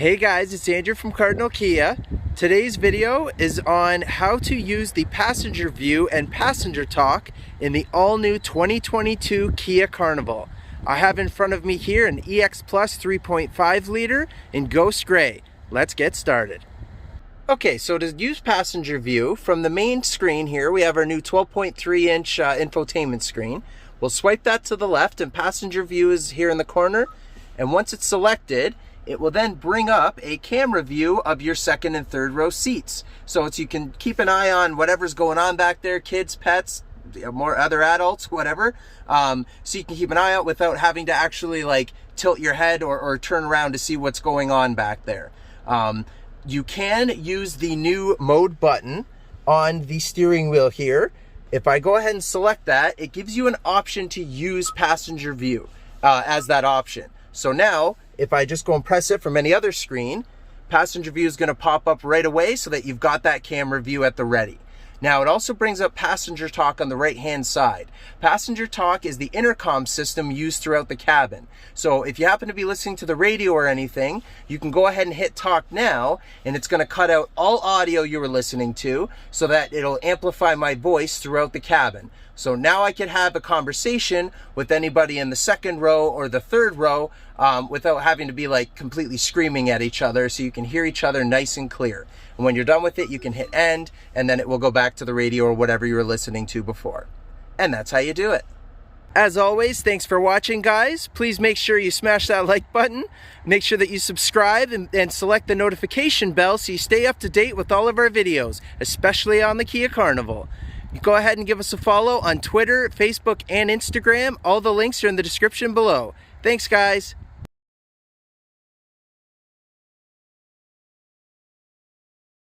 Hey guys, it's Andrew from Cardinal Kia. Today's video is on how to use the passenger view and passenger talk in the all-new 2022 Kia Carnival. I have in front of me here an EX Plus 3.5 liter in Ghost Gray. Let's get started. Okay, so to use passenger view, from the main screen here, we have our new 12.3 inch infotainment screen. We'll swipe that to the left and passenger view is here in the corner. And once it's selected, it will then bring up a camera view of your second and third row seats. So you can keep an eye on whatever's going on back there, kids, pets, more other adults, whatever. So you can keep an eye out without having to actually like tilt your head or turn around to see what's going on back there. You can use the new mode button on the steering wheel here. If I go ahead and select that, it gives you an option to use passenger view as that option. So now, if I just go and press it from any other screen, passenger view is going to pop up right away so that you've got that camera view at the ready. Now, it also brings up passenger talk on the right-hand side. Passenger talk is the intercom system used throughout the cabin. So if you happen to be listening to the radio or anything, you can go ahead and hit talk now, and it's going to cut out all audio you were listening to so that it'll amplify my voice throughout the cabin. So now I can have a conversation with anybody in the second row or the third row without having to be like completely screaming at each other, so you can hear each other nice and clear. And when you're done with it, you can hit end, and then it will go back to the radio or whatever you were listening to before. And that's how you do it. As always, thanks for watching, guys. Please make sure you smash that like button. Make sure that you subscribe and select the notification bell so you stay up to date with all of our videos, especially on the Kia Carnival. Go ahead and give us a follow on Twitter, Facebook, and Instagram. All the links are in the description below. Thanks, guys.